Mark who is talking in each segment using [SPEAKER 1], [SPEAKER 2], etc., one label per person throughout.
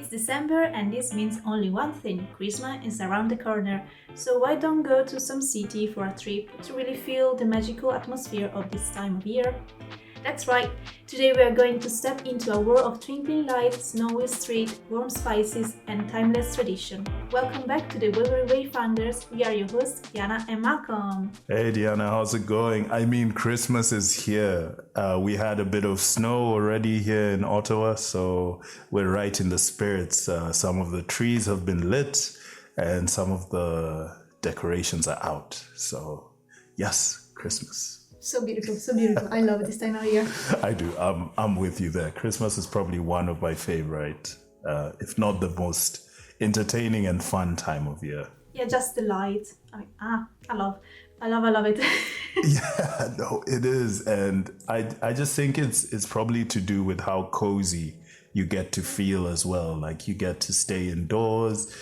[SPEAKER 1] It's December and this means only one thing: Christmas is around the corner. So why don't go to some city for a trip to really feel the magical atmosphere of this time of year? That's right, today we are going to step into a world of twinkling lights, snowy street, warm spices and timeless tradition. Welcome back to the Weary Wayfinders. We are your hosts, Diana and Malcolm.
[SPEAKER 2] Hey Diana, how's it going? I mean, Christmas is here. We had a bit of snow already here in Ottawa, so we're right in the spirits. Some of the trees have been lit and some of the decorations are out. So yes, Christmas.
[SPEAKER 1] So beautiful, so beautiful. I love this time of year.
[SPEAKER 2] I do. I'm with you there. Christmas is probably one of my favorite, if not the most entertaining and fun time of year.
[SPEAKER 1] Yeah, just the light. I love it.
[SPEAKER 2] Yeah, no, it is. And I just think it's probably to do with how cozy you get to feel as well. Like you get to stay indoors.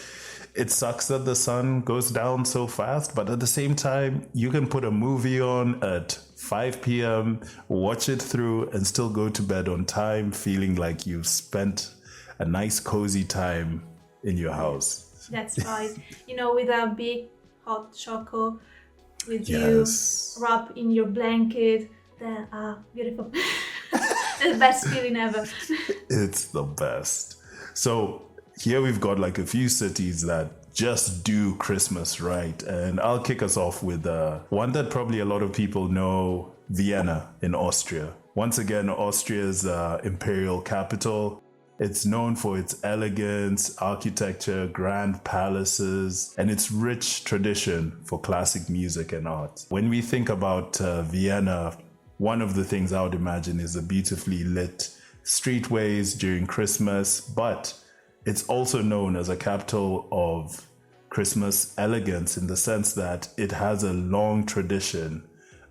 [SPEAKER 2] It sucks that the sun goes down so fast, but at the same time, you can put a movie on at 5 p.m., watch it through, and still go to bed on time, feeling like you've spent a nice, cozy time in your house.
[SPEAKER 1] That's right. With a big hot choco, with
[SPEAKER 2] Yes.
[SPEAKER 1] you wrapped in your blanket. Beautiful. The best feeling ever.
[SPEAKER 2] It's the best. So here we've got like a few cities that just do Christmas right. And I'll kick us off with one that probably a lot of people know, Vienna in Austria. Once again, Austria's imperial capital. It's known for its elegance, architecture, grand palaces, and its rich tradition for classic music and art. When we think about Vienna, one of the things I would imagine is the beautifully lit streetways during Christmas, but it's also known as a capital of Christmas elegance in the sense that it has a long tradition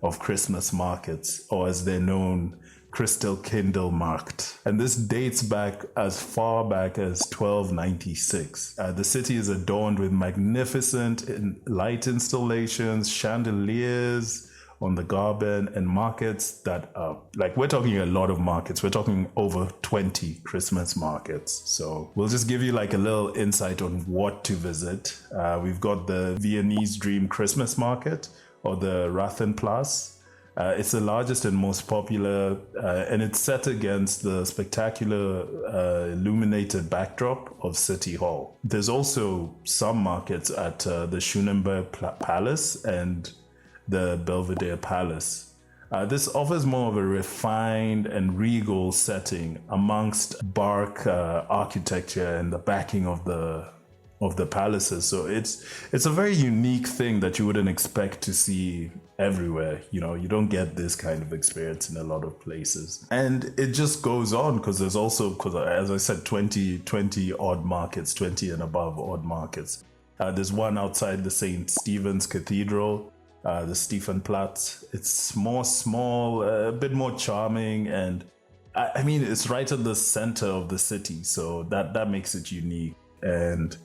[SPEAKER 2] of Christmas markets, or as they're known, Christkindlmarkt. And this dates back as far back as 1296. The city is adorned with magnificent light installations, chandeliers on the Garben, and markets that are we're talking a lot of markets. We're talking over 20 Christmas markets. So we'll just give you like a little insight on what to visit. We've got the Viennese Dream Christmas Market, or the Rathenplatz. It's the largest and most popular, and it's set against the spectacular illuminated backdrop of City Hall. There's also some markets at the Schönenberg Palace and the Belvedere Palace. This offers more of a refined and regal setting amongst Baroque architecture and the backing of the palaces. So it's a very unique thing that you wouldn't expect to see everywhere. You don't get this kind of experience in a lot of places. And it just goes on because there's also, as I said, 20 odd markets, 20 and above odd markets. There's one outside the St. Stephen's Cathedral, the Stephenplatz. It's more small, a bit more charming, and I mean, it's right at the center of the city, so that makes it unique. And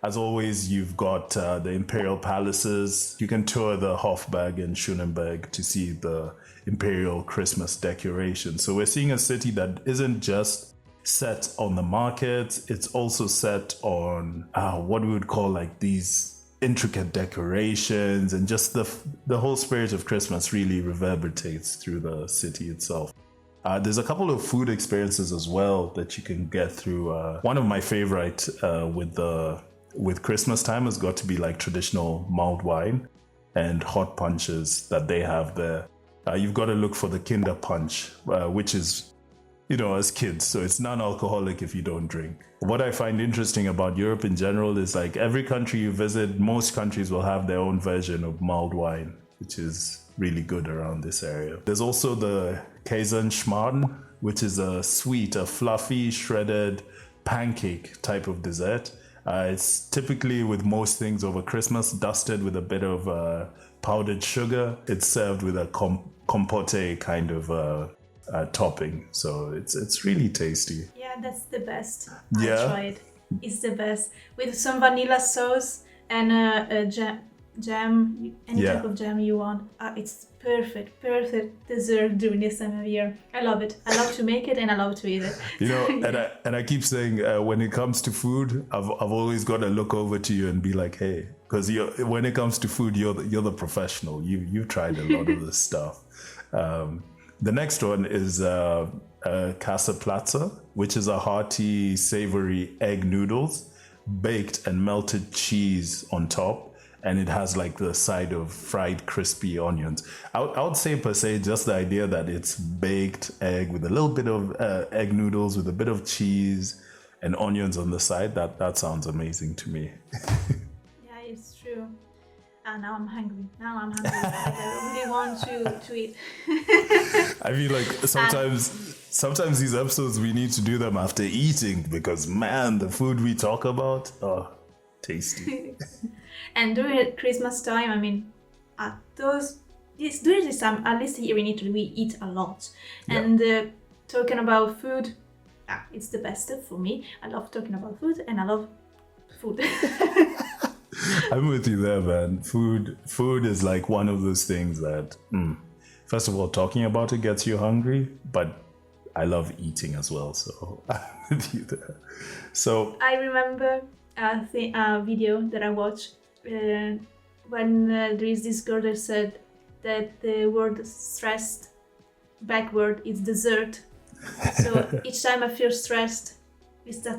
[SPEAKER 2] as always, you've got the imperial palaces. You can tour the Hofburg in Schönenberg to see the imperial Christmas decorations. So we're seeing a city that isn't just set on the markets, it's also set on what we would call like these intricate decorations, and just the whole spirit of Christmas really reverberates through the city itself. There's a couple of food experiences as well that you can get through. One of my favorite with Christmas time has got to be like traditional mulled wine and hot punches that they have there. You've got to look for the Kinder Punch, which is, as kids, so it's non-alcoholic if you don't drink. What I find interesting about Europe in general is like every country you visit, most countries will have their own version of mulled wine, which is really good around this area. There's also the Käsenschmarrn, which is a fluffy, shredded pancake type of dessert. It's typically, with most things over Christmas, dusted with a bit of powdered sugar. It's served with a compote kind of topping, so it's really tasty.
[SPEAKER 1] Yeah, that's the best.
[SPEAKER 2] Yeah.
[SPEAKER 1] I tried. It's the best with some vanilla sauce and jam, any
[SPEAKER 2] Yeah.
[SPEAKER 1] type of jam you want. It's perfect dessert during this time of year. I love it. I love to make it and I love to eat it.
[SPEAKER 2] You know, and I keep saying when it comes to food, I've always got to look over to you and be like, hey, because when it comes to food, you're the professional. You've tried a lot of this stuff. The next one is Casa, which is a hearty, savory egg noodles, baked and melted cheese on top. And it has like the side of fried crispy onions. I would say per se just the idea that it's baked egg with a little bit of egg noodles with a bit of cheese and onions on the side. That sounds amazing to me.
[SPEAKER 1] Yeah, it's true. Now I'm hungry. Like, I really want to eat.
[SPEAKER 2] I feel like sometimes these episodes we need to do them after eating because man, the food we talk about, oh, tasty.
[SPEAKER 1] And during Christmas time, I mean, during this time, at least here in Italy, we eat a lot.
[SPEAKER 2] Yeah.
[SPEAKER 1] And talking about food, it's the best for me. I love talking about food, and I love food.
[SPEAKER 2] I'm with you there, man. Food is like one of those things that, first of all, talking about it gets you hungry, but I love eating as well. So I'm with you there. So
[SPEAKER 1] I remember a video that I watched when there is this girl that said that the word stressed backward is dessert. So each time I feel stressed, it's a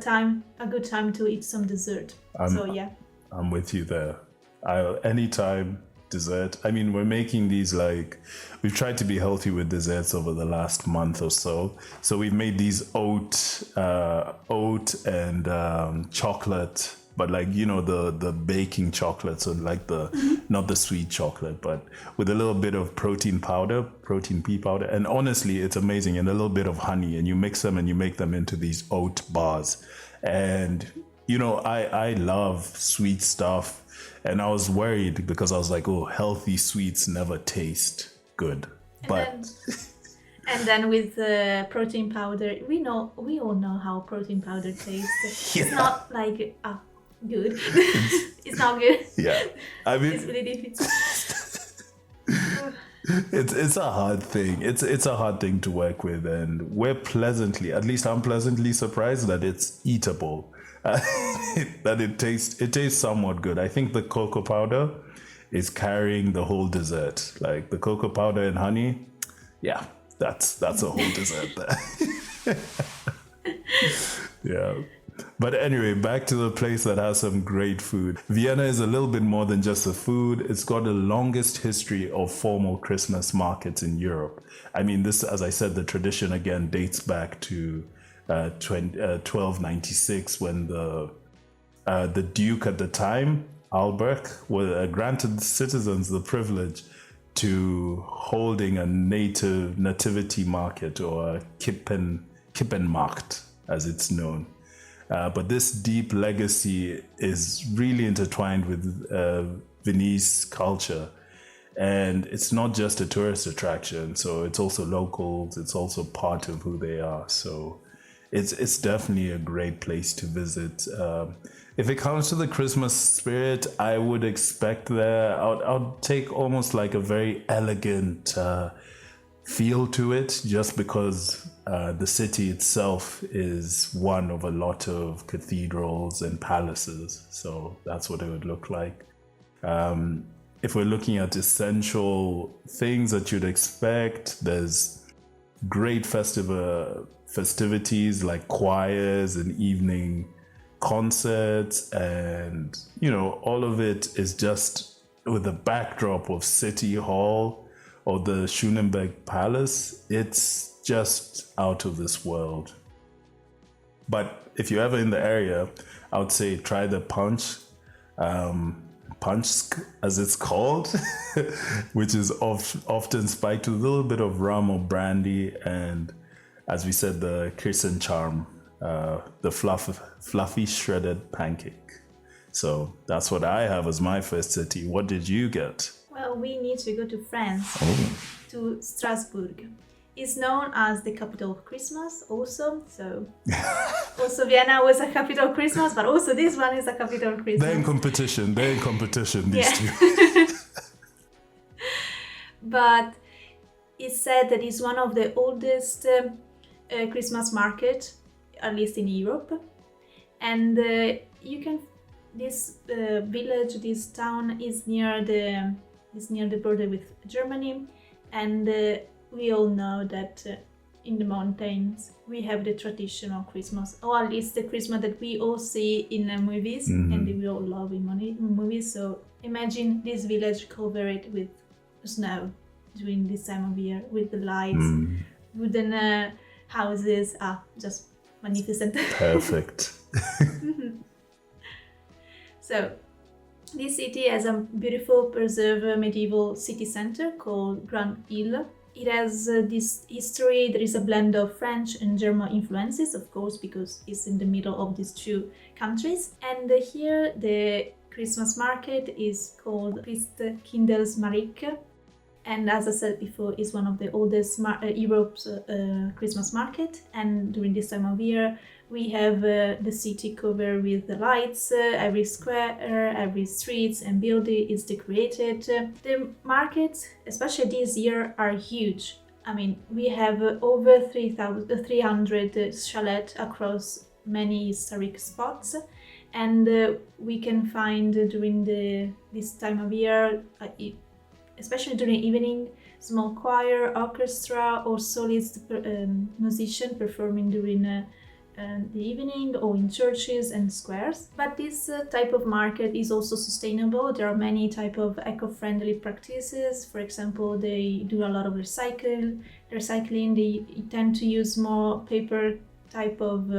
[SPEAKER 1] good time to eat some dessert. So yeah.
[SPEAKER 2] I'm with you there. Anytime dessert. I mean, we're making these we've tried to be healthy with desserts over the last month or so. So we've made these oat and chocolate, but the baking chocolate, so not the sweet chocolate, but with a little bit of protein pea powder. And honestly, it's amazing. And a little bit of honey, and you mix them and you make them into these oat bars. And I love sweet stuff, and I was worried because I was like, oh, healthy sweets never taste good.
[SPEAKER 1] And then with the protein powder, we all know how protein powder tastes.
[SPEAKER 2] Yeah.
[SPEAKER 1] It's not like good. It's not good.
[SPEAKER 2] Yeah, I mean,
[SPEAKER 1] it's really difficult.
[SPEAKER 2] it's a hard thing. It's a hard thing to work with, and I'm pleasantly surprised that it's eatable. That it tastes somewhat good. I think the cocoa powder is carrying the whole dessert. Like the cocoa powder and honey, yeah, that's a whole dessert there. Yeah. But anyway, back to the place that has some great food. Vienna is a little bit more than just the food. It's got the longest history of formal Christmas markets in Europe. I mean, this, as I said, the tradition again dates back to 1296 when the Duke at the time, Albrecht, granted citizens the privilege to holding a nativity market, or a Kippenmarkt as it's known. But this deep legacy is really intertwined with Viennese culture. And it's not just a tourist attraction, so it's also locals, it's also part of who they are. So it's definitely a great place to visit. If it comes to the Christmas spirit, I would expect I'll take almost like a very elegant feel to it, just because the city itself is one of a lot of cathedrals and palaces. So that's what it would look like. If we're looking at essential things that you'd expect, there's great festivities like choirs and evening concerts, and all of it is just with the backdrop of City Hall or the Schönenberg Palace. It's just out of this world. But if you're ever in the area, I would say try the punch, as it's called, which is often spiked with a little bit of rum or brandy, and as we said, the Kirschencharm, the fluffy shredded pancake. So that's what I have as my first city. What did you get?
[SPEAKER 1] Well, we need to go to France, to Strasbourg. It's known as the capital of Christmas also, so Also, Vienna was a capital Christmas, but also this one is a capital Christmas.
[SPEAKER 2] They're in competition. These two.
[SPEAKER 1] But it's said that it's one of the oldest Christmas market, at least in Europe. And this village, this town is near the border with Germany, and we all know that in the mountains we have the traditional Christmas, or at least the Christmas that we all see in movies, and we all love in movies. So imagine this village covered with snow during this time of year, with the lights, wooden houses, just magnificent.
[SPEAKER 2] Perfect.
[SPEAKER 1] So this city has a beautiful preserved medieval city center called Grand Ile. It has this history. There is a blend of French and German influences, of course, because it's in the middle of these two countries. And here the Christmas market is called Christkindlesmarkt. And as I said before, it's one of the oldest Europe's Christmas market. And during this time of year, we have the city covered with the lights. Every square, every street and building is decorated. The markets, especially this year, are huge. I mean, we have over 300 chalets across many historic spots. And we can find during this time of year, especially during evening, small choir, orchestra, or solist musician performing during the evening, or in churches and squares. But this type of market is also sustainable. There are many type of eco-friendly practices. For example, they do a lot of recycling. They tend to use more paper type of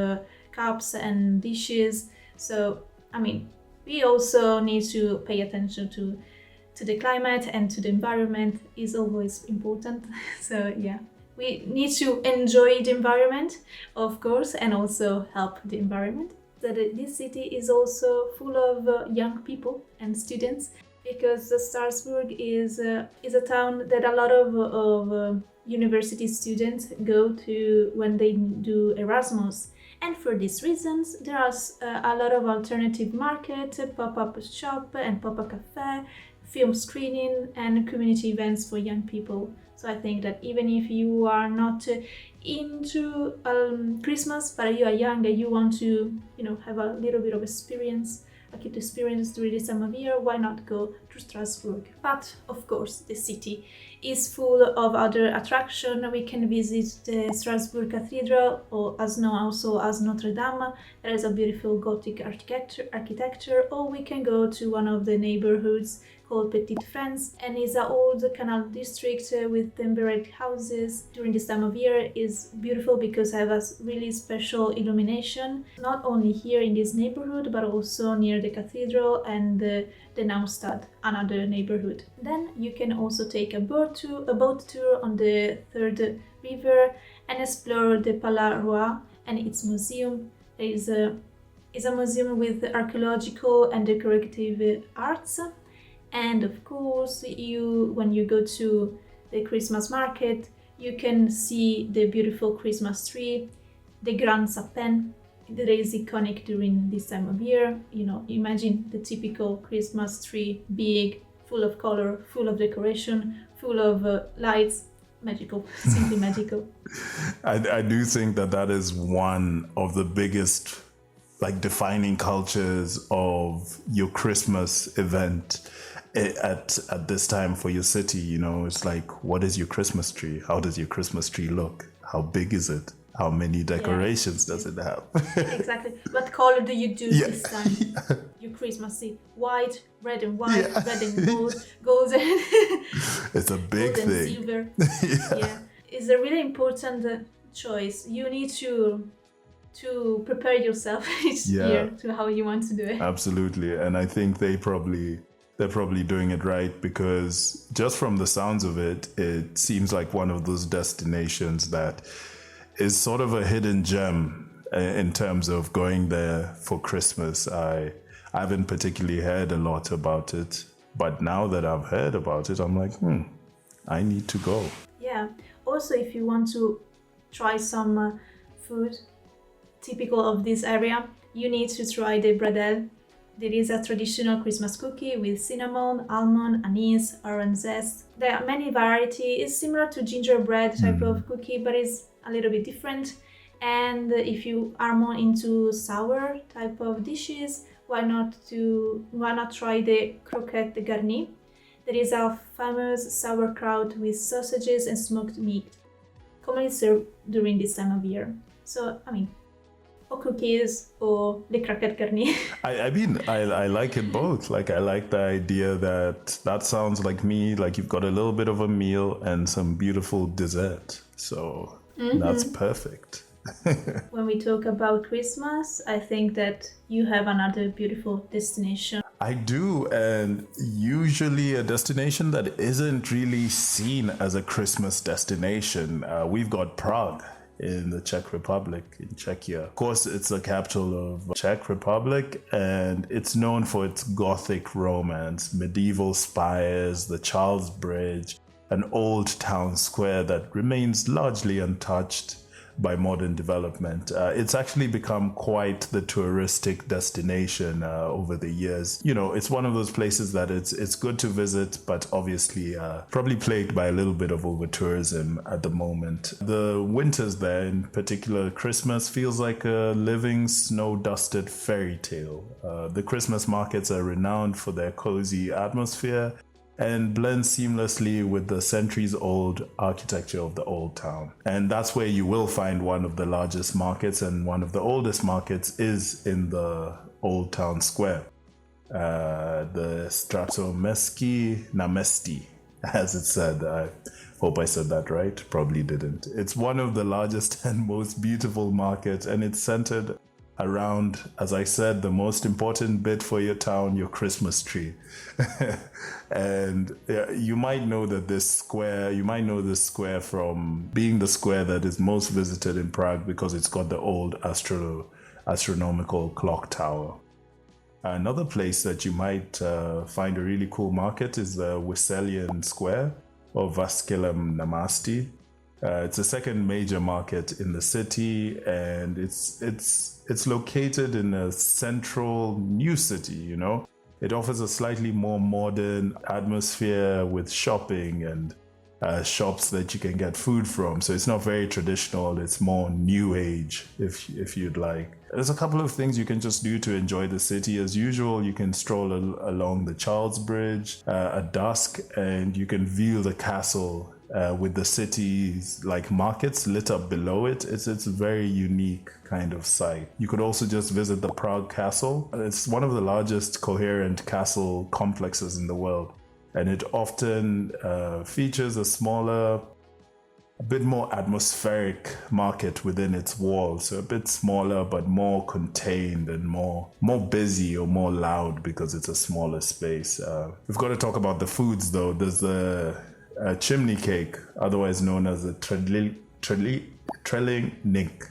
[SPEAKER 1] cups and dishes. So, I mean, we also need to pay attention to the climate and to the environment. Is always important. So yeah, we need to enjoy the environment, of course, and also help the environment. That this city is also full of young people and students, because Strasbourg is a town that a lot of university students go to when they do Erasmus. And for these reasons, there are a lot of alternative market, pop-up shop and pop-up cafe, film screening and community events for young people. So I think that even if you are not into Christmas, but you are young and you want to, have a little bit of experience, a kid experience during this time of year, why not go to Strasbourg? But of course, the city is full of other attractions. We can visit the Strasbourg Cathedral, or also as Notre Dame. There is a beautiful Gothic architecture, or we can go to one of the neighborhoods called Petite France, and is an old canal district with timbered houses. During this time of year is beautiful because it has really special illumination, not only here in this neighborhood, but also near the cathedral and the Neustadt, another neighborhood. Then you can also take a boat tour on the Third River and explore the Palais Roy and its museum. There is a museum with archaeological and decorative arts. And of course, when you go to the Christmas market, you can see the beautiful Christmas tree, the Grand Sapin, that is iconic during this time of year. Imagine the typical Christmas tree, big, full of color, full of decoration, full of lights. Magical, simply magical.
[SPEAKER 2] I do think that is one of the biggest, defining cultures of your Christmas event at this time for your city. It's like, what is your Christmas tree? How does your Christmas tree look? How big is it? How many decorations does it have?
[SPEAKER 1] Exactly. What color do you do this time? Your Christmas tree? White, red and white, red and gold and
[SPEAKER 2] it's a big
[SPEAKER 1] gold
[SPEAKER 2] thing.
[SPEAKER 1] And silver. Yeah. It's a really important choice. You need to prepare yourself each year to how you want to do it.
[SPEAKER 2] Absolutely. And I think they're probably doing it right, because just from the sounds of it, it seems like one of those destinations that is sort of a hidden gem in terms of going there for Christmas. I haven't particularly heard a lot about it, but now that I've heard about it, I'm like, I need to go.
[SPEAKER 1] Yeah. Also, if you want to try some food, typical of this area, you need to try the bredel. There is a traditional Christmas cookie with cinnamon, almond, anise, orange zest. There are many varieties. It's similar to gingerbread type of cookie, but it's a little bit different. And if you are more into sour type of dishes, why not try the croquette garnie? There is a famous sauerkraut with sausages and smoked meat, commonly served during this time of year. So, or cookies or the croquette garnie.
[SPEAKER 2] I like it both. Like, I like the idea that sounds like me, like you've got a little bit of a meal and some beautiful dessert. So that's perfect.
[SPEAKER 1] When we talk about Christmas, I think that you have another beautiful destination.
[SPEAKER 2] I do, and usually a destination that isn't really seen as a Christmas destination. We've got Prague in the Czech Republic, in Czechia. Of course, it's the capital of Czech Republic, and it's known for its Gothic romance, medieval spires, the Charles Bridge, an old town square that remains largely untouched by modern development. It's actually become quite the touristic destination over the years. You know, it's one of those places that it's good to visit, but obviously probably plagued by a little bit of over-tourism at the moment. The winters there, in particular Christmas, feels like a living snow-dusted fairy tale. The Christmas markets are renowned for their cozy atmosphere and blend seamlessly with the centuries-old architecture of the old town. And that's where you will find one of the largest markets, and one of the oldest markets is in the old town square. The Strasbourg Namesti, as it said. I hope I said that right. Probably didn't. It's one of the largest and most beautiful markets, and it's centered around, as I said, the most important bit for your town, your Christmas tree. And you might know this square from being the square that is most visited in Prague because it's got the old astronomical clock tower. Another place that you might find a really cool market is the Weselian Square, or Vaskelem Namasti. It's the second major market in the city, and it's located in a central new city, you know. It offers a slightly more modern atmosphere with shopping and shops that you can get food from. So it's not very traditional, it's more new age, if you'd like. There's a couple of things you can just do to enjoy the city. As usual, you can stroll along the Charles Bridge at dusk, and you can view the castle with the city's like markets lit up below it. It's a very unique kind of sight. You could also just visit the Prague Castle. It's one of the largest coherent castle complexes in the world, and it often features a smaller, a bit more atmospheric market within its walls. So a bit smaller but more contained and more busy or more loud because it's a smaller space. We've got to talk about the foods though. There's the chimney cake, otherwise known as a trelling nink,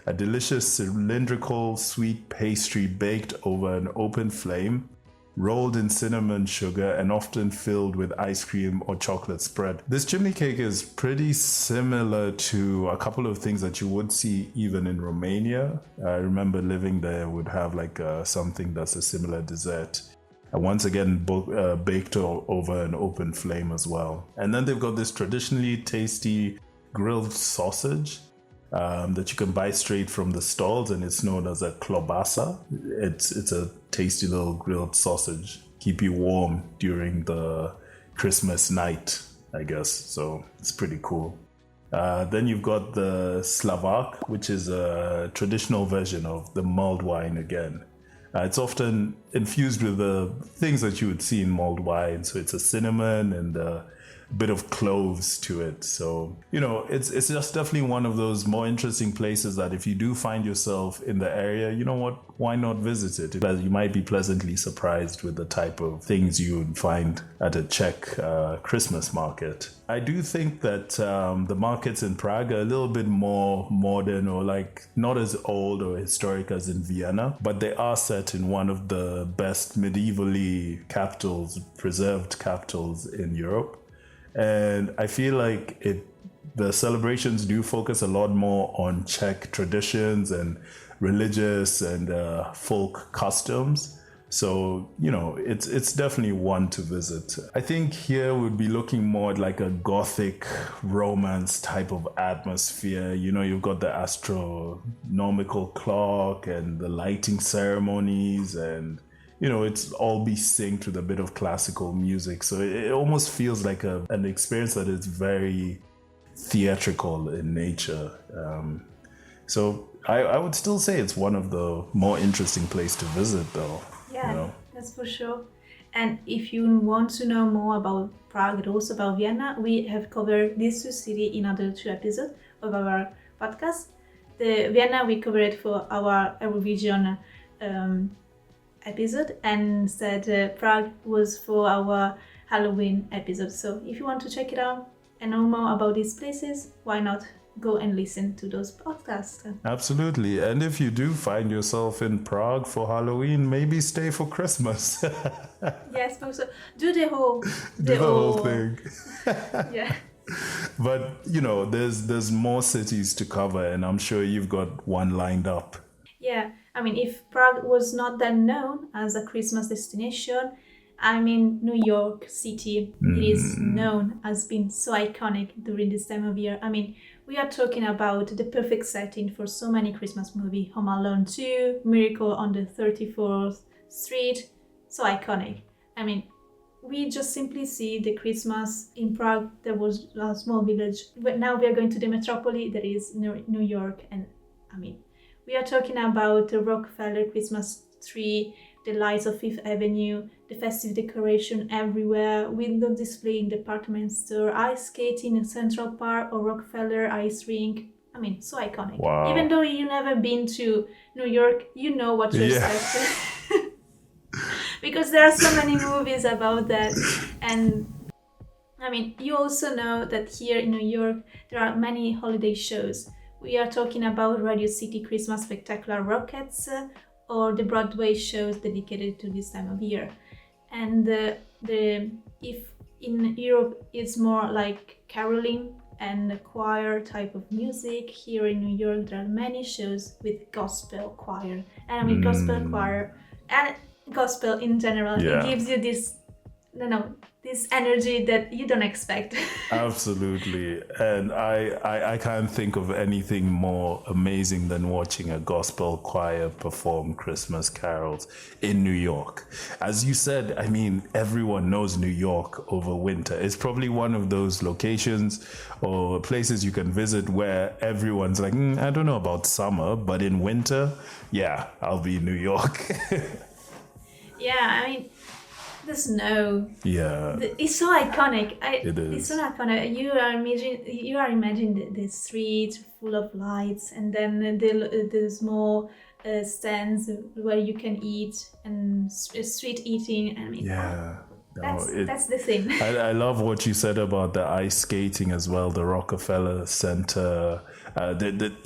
[SPEAKER 2] a delicious cylindrical sweet pastry baked over an open flame, rolled in cinnamon sugar and often filled with ice cream or chocolate spread. This chimney cake is pretty similar to a couple of things that you would see even in Romania. I remember living there, would have like something that's a similar dessert. And once again, baked over an open flame as well. And then they've got this traditionally tasty grilled sausage that you can buy straight from the stalls, and it's known as a klobasa. It's a tasty little grilled sausage, keep you warm during the Christmas night, I guess. So it's pretty cool. Then you've got the Slovak, which is a traditional version of the mulled wine again. It's often infused with the things that you would see in mulled wine. So it's a cinnamon and a bit of cloves to it. So, you know, it's just definitely one of those more interesting places that if you do find yourself in the area, you know what, why not visit it? You might be pleasantly surprised with the type of things you would find at a Czech Christmas market. I do think that the markets in Prague are a little bit more modern, or like not as old or historic as in Vienna, but they are set in one of the best medievally preserved capitals in Europe. And I feel like the celebrations do focus a lot more on Czech traditions and religious and folk customs. So, it's definitely one to visit. I think here we'd be looking more at like a gothic romance type of atmosphere. You've got the astronomical clock and the lighting ceremonies, and it's all be synced with a bit of classical music. So it almost feels like an experience that is very theatrical in nature. So I would still say it's one of the more interesting places to visit, though.
[SPEAKER 1] Yeah, that's for sure. And if you want to know more about Prague and also about Vienna, we have covered these two cities in other 2 episodes of our podcast. The Vienna we covered for our Eurovision episode, and said Prague was for our Halloween episode. So if you want to check it out and know more about these places, why not go and listen to those podcasts?
[SPEAKER 2] Absolutely. And if you do find yourself in Prague for Halloween, maybe stay for Christmas.
[SPEAKER 1] Yes, also do the whole
[SPEAKER 2] thing.
[SPEAKER 1] Yeah.
[SPEAKER 2] But there's more cities to cover, and I'm sure you've got one lined up.
[SPEAKER 1] Yeah, I mean, if Prague was not that known as a Christmas destination, New York City, it is known as being so iconic during this time of year. We are talking about the perfect setting for so many Christmas movies. Home Alone 2, Miracle on the 34th Street, so iconic. We just simply see the Christmas in Prague. There was a small village, but now we are going to the metropolis, that is New York. And we are talking about the Rockefeller Christmas tree, the lights of Fifth Avenue, the festive decoration everywhere, window display in department store, ice skating in Central Park or Rockefeller ice rink. So iconic.
[SPEAKER 2] Wow.
[SPEAKER 1] Even though you've never been to New York, you know what to expect. Because there are so many movies about that. And you also know that here in New York, there are many holiday shows. We are talking about Radio City Christmas Spectacular Rockets, or the Broadway shows dedicated to this time of year. And if in Europe it's more like caroling and choir type of music, here in New York there are many shows with gospel choir. And gospel choir and gospel in general, it gives you this energy that you don't expect.
[SPEAKER 2] Absolutely. And I can't think of anything more amazing than watching a gospel choir perform Christmas carols in New York. As you said, everyone knows New York over winter. It's probably one of those locations or places you can visit where everyone's like, I don't know about summer, but in winter, yeah, I'll be in New York.
[SPEAKER 1] Yeah, the snow.
[SPEAKER 2] Yeah.
[SPEAKER 1] It's so iconic.
[SPEAKER 2] It is.
[SPEAKER 1] It's so iconic. You are imagining the streets full of lights, and then the small stands where you can eat, and street eating.
[SPEAKER 2] Yeah.
[SPEAKER 1] That's the thing.
[SPEAKER 2] I love what you said about the ice skating as well, the Rockefeller Center.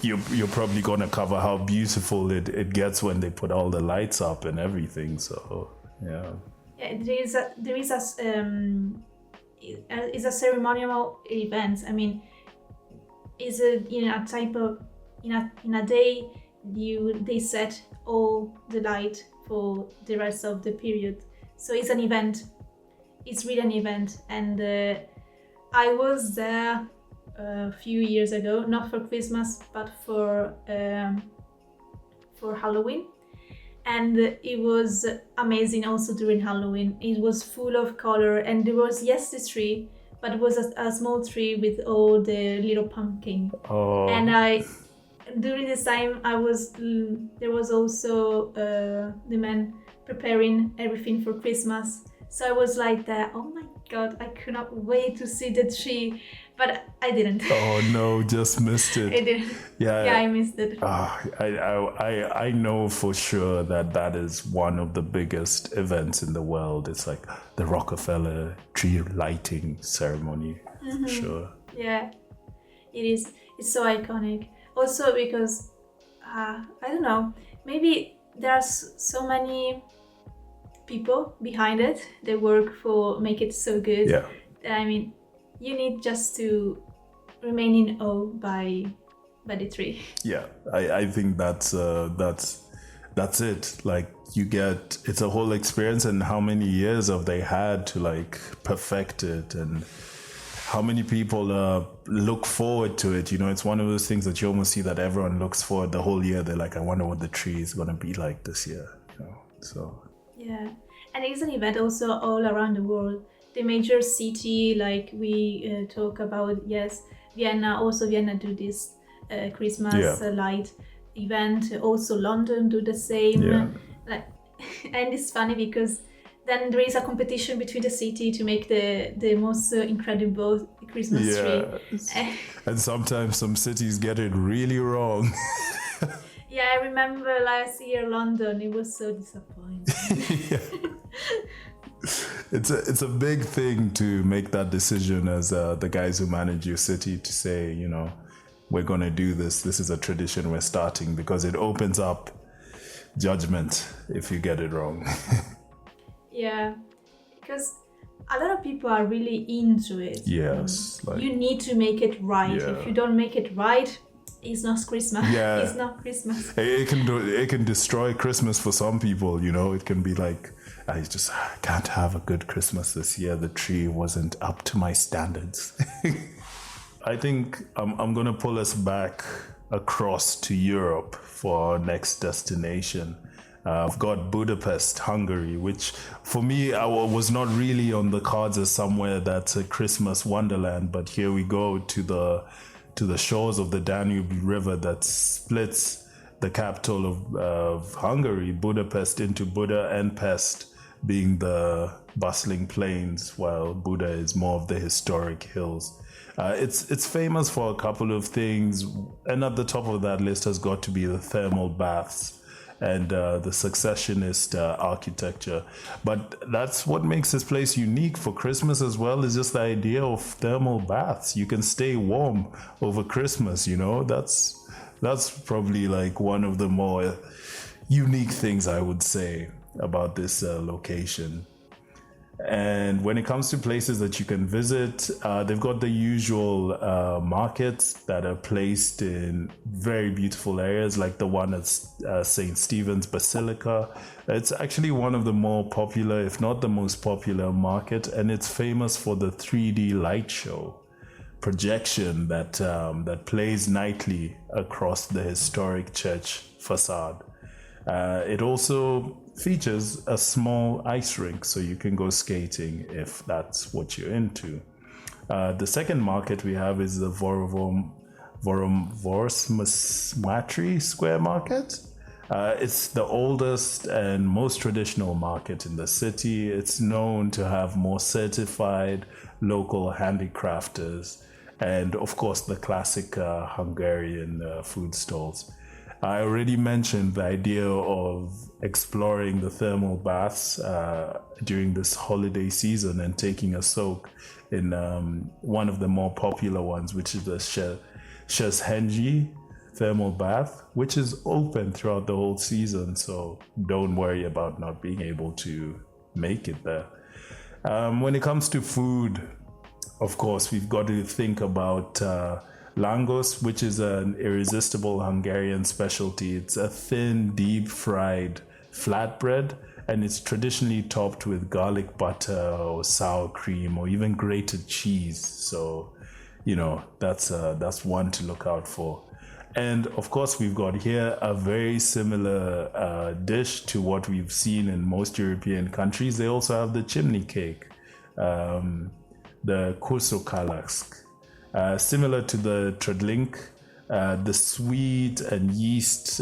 [SPEAKER 2] You're probably going to cover how beautiful it gets when they put all the lights up and everything. So, yeah.
[SPEAKER 1] Yeah, there is a ceremonial event. Is a type of in a day they set all the light for the rest of the period. So it's an event. It's really an event, and I was there a few years ago, not for Christmas, but for Halloween. And it was amazing also during Halloween. It was full of color, and there was the tree, but it was a small tree with all the little pumpkin.
[SPEAKER 2] Oh.
[SPEAKER 1] And during this time, there was also the man preparing everything for Christmas. So I was like that, oh my God, I could not wait to see the tree, but I didn't.
[SPEAKER 2] Oh no, just missed it.
[SPEAKER 1] I didn't. Yeah, I missed it.
[SPEAKER 2] I know for sure that is one of the biggest events in the world. It's like the Rockefeller Tree lighting ceremony, for sure.
[SPEAKER 1] Yeah, it is. It's so iconic. Also because, I don't know, maybe there's so many people behind it. They work for make it so good.
[SPEAKER 2] Yeah.
[SPEAKER 1] You need just to remain in awe by by the tree.
[SPEAKER 2] Yeah, I think that's it. Like you get, it's a whole experience, and how many years have they had to like perfect it, and how many people look forward to it. You know, it's one of those things that you almost see that everyone looks forward the whole year. They're like, I wonder what the tree is gonna be like this year. You know, so
[SPEAKER 1] Yeah, and it's an event also all around the world. The major city, like we talk about, yes, Vienna. Also, Vienna do this Christmas light event. Also, London do the same.
[SPEAKER 2] Yeah.
[SPEAKER 1] Like, and it's funny because then there is a competition between the city to make the most incredible Christmas tree.
[SPEAKER 2] And sometimes some cities get it really wrong.
[SPEAKER 1] Yeah, I remember last year London. It was so disappointing.
[SPEAKER 2] It's a big thing to make that decision as the guys who manage your city, to say, you know, we're going to do this. This is a tradition we're starting, because it opens up judgment if you get it wrong.
[SPEAKER 1] Yeah, because a lot of people are really into it.
[SPEAKER 2] Yes.
[SPEAKER 1] Like, you need to make it right. Yeah. If you don't make it right, it's not Christmas.
[SPEAKER 2] Yeah.
[SPEAKER 1] It's not Christmas.
[SPEAKER 2] It can destroy Christmas for some people, you know. It can be like, I can't have a good Christmas this year. The tree wasn't up to my standards. I think I'm going to pull us back across to Europe for our next destination. I've got Budapest, Hungary, which for me was not really on the cards as somewhere that's a Christmas wonderland. But here we go to the shores of the Danube River that splits the capital of Hungary, Budapest, into Buda and Pest, being the bustling plains, while Buda is more of the historic hills. It's famous for a couple of things, and at the top of that list has got to be the thermal baths and the successionist architecture. But that's what makes this place unique for Christmas as well, is just the idea of thermal baths. You can stay warm over Christmas, you know. That's probably like one of the more unique things, I would say, about this location. And when it comes to places that you can visit, they've got the usual markets that are placed in very beautiful areas, like the one at St. Stephen's Basilica. It's actually one of the more popular, if not the most popular market, and it's famous for the 3D light show projection that plays nightly across the historic church facade. It also features a small ice rink, so you can go skating if that's what you're into. The second market we have is the Vorosmatri Square Market. It's the oldest and most traditional market in the city. It's known to have more certified local handicrafters and, of course, the classic Hungarian food stalls. I already mentioned the idea of exploring the thermal baths during this holiday season and taking a soak in one of the more popular ones, which is the Szeshenyi thermal bath, which is open throughout the whole season. So don't worry about not being able to make it there. When it comes to food, of course, we've got to think about langos, which is an irresistible Hungarian specialty. It's a thin, deep-fried flatbread, and it's traditionally topped with garlic butter or sour cream or even grated cheese. So, you know, that's one to look out for. And of course, we've got here a very similar dish to what we've seen in most European countries. They also have the chimney cake, the kursokalaksk. Similar to the tredlink, the sweet and yeast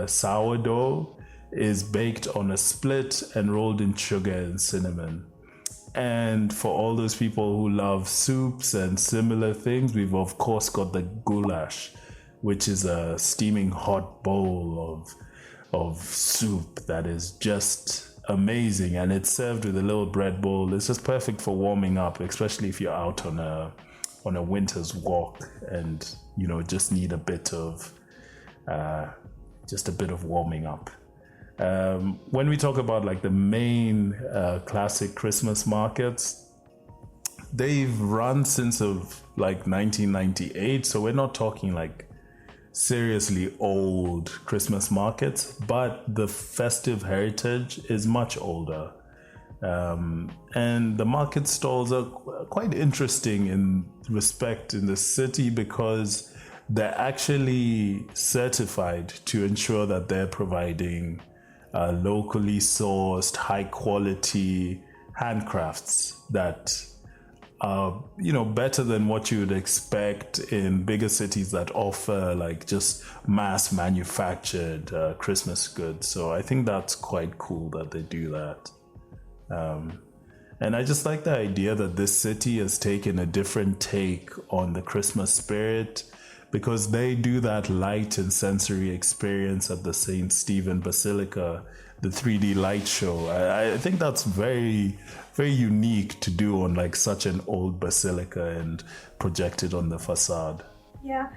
[SPEAKER 2] sourdough is baked on a split and rolled in sugar and cinnamon. And for all those people who love soups and similar things, we've of course got the goulash, which is a steaming hot bowl of soup that is just amazing, and it's served with a little bread bowl. It's just perfect for warming up, especially if you're out on a winter's walk and, you know, just need a bit of warming up. When we talk about like the main classic Christmas markets, they've run since of like 1998, so we're not talking like seriously old Christmas markets, but the festive heritage is much older. And the market stalls are quite interesting in respect in the city because they're actually certified to ensure that they're providing locally sourced, high quality handcrafts that are, better than what you would expect in bigger cities that offer like just mass manufactured Christmas goods. So I think that's quite cool that they do that. And I just like the idea that this city has taken a different take on the Christmas spirit because they do that light and sensory experience at the St. Stephen Basilica, the 3D light show. I think that's very, very unique to do on like such an old basilica and projected on the facade.
[SPEAKER 1] Yeah,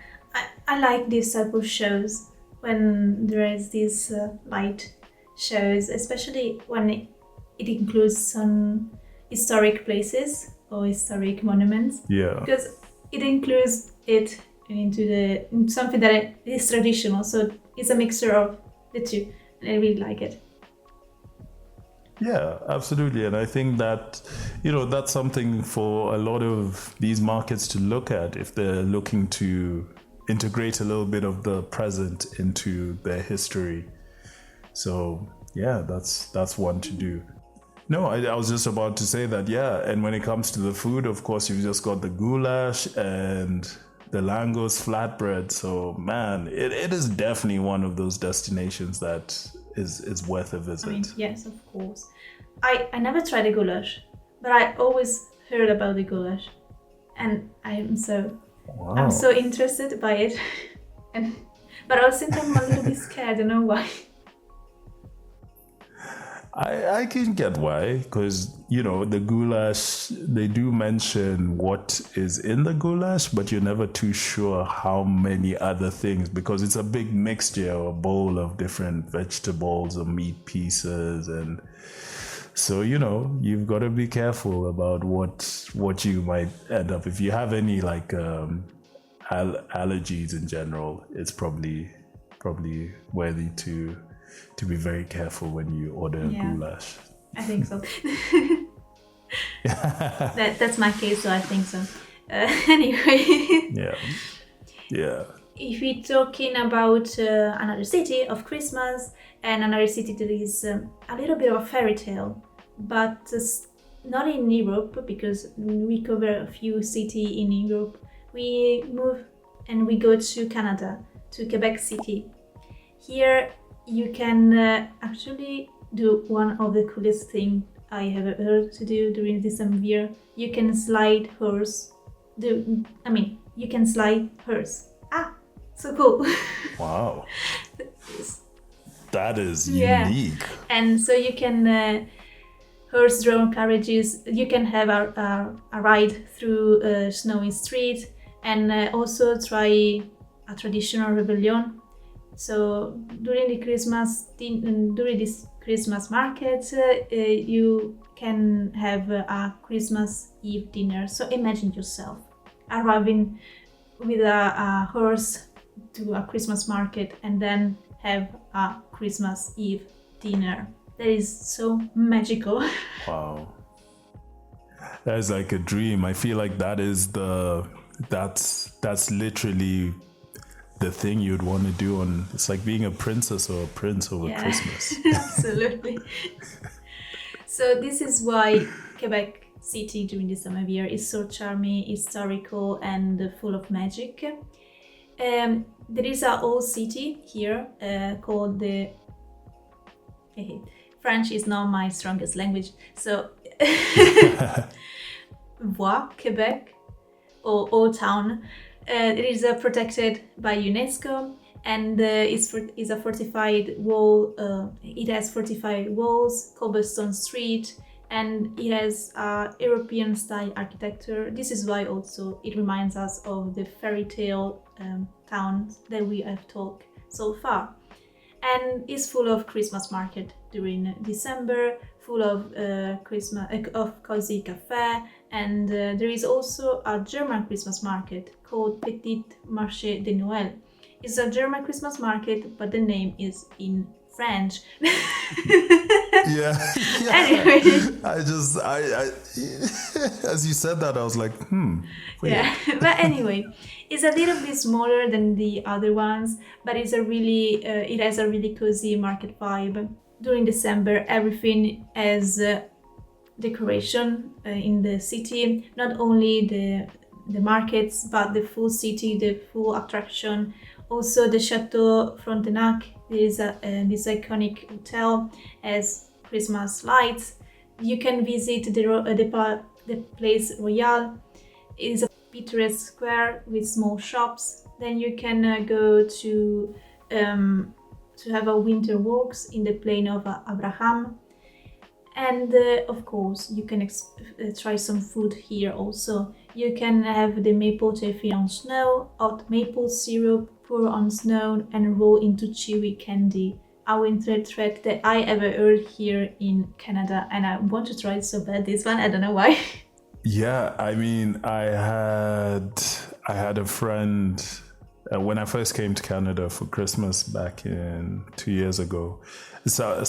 [SPEAKER 1] I like these type of shows when there is these light shows, especially when it includes some historic places or historic monuments.
[SPEAKER 2] Yeah.
[SPEAKER 1] Because it includes it into something that is traditional. So it's a mixture of the two. And I really like it.
[SPEAKER 2] Yeah, absolutely. And I think that, that's something for a lot of these markets to look at if they're looking to integrate a little bit of the present into their history. So yeah, that's one to do. No, I was just about to say that, yeah. And when it comes to the food, of course, you've just got the goulash and the langos flatbread. So, man, it is definitely one of those destinations that is worth a visit.
[SPEAKER 1] I mean, yes, of course. I never tried the goulash, but I always heard about the goulash. And I'm so interested by it. But I think I'm a little bit scared, I don't know why.
[SPEAKER 2] I can get why, because, the goulash, they do mention what is in the goulash, but you're never too sure how many other things, because it's a big mixture, a bowl of different vegetables or meat pieces. And so, you've got to be careful about what you might end up. If you have any like allergies in general, it's probably worthy to be very careful when you order goulash.
[SPEAKER 1] I think so. That's my case, so I think so. Anyway.
[SPEAKER 2] Yeah.
[SPEAKER 1] If we're talking about another city of Christmas and another city that is a little bit of a fairy tale, but not in Europe, because we cover a few cities in Europe. We move and we go to Canada, to Quebec City. Here you can actually do one of the coolest things I have heard to do during December year. You can slide horse. You can slide horse. So cool.
[SPEAKER 2] Wow. That is unique.
[SPEAKER 1] And so you can horse-drawn carriages. You can have a ride through a snowy street and also try a traditional rebellion. So during this Christmas market, you can have a Christmas Eve dinner. So imagine yourself arriving with a horse to a Christmas market and then have a Christmas Eve dinner. That is so magical.
[SPEAKER 2] Wow. That is like a dream. I feel like that's literally the thing you'd want to do it's like being a princess or a prince over Christmas.
[SPEAKER 1] Absolutely. So this is why Quebec City during the summer year is so charming, historical and full of magic. There is an old city here called the... French is not my strongest language, so Bois, Quebec, or Old Town. It is protected by UNESCO and is a fortified wall. It has fortified walls, cobblestone street, and it has European style architecture. This is why also it reminds us of the fairy tale towns that we have talked so far. And is full of Christmas market during December, full of of cozy cafe, and there is also a German Christmas market called Petit Marché de Noël. It's a German Christmas market, but the name is in French.
[SPEAKER 2] Yeah.
[SPEAKER 1] Anyway.
[SPEAKER 2] I as you said that, I was like, wait.
[SPEAKER 1] Yeah, but anyway, it's a little bit smaller than the other ones, but it has a really cozy market vibe. During December, everything has decoration in the city, not only the markets, but the full city, the full attraction. Also, the Chateau Frontenac, this iconic hotel, has Christmas lights. You can visit the Place Royale. It is a picturesque square with small shops. Then you can go to have a winter walks in the plain of Abraham. And of course, you can try some food here also. You can have the maple toffee on snow, hot maple syrup, pour on snow, and roll into chewy candy. A winter treat that I ever heard here in Canada, and I want to try it so bad. This one, I don't know why.
[SPEAKER 2] Yeah, I mean, I had a friend when I first came to Canada for Christmas back in 2 years ago. So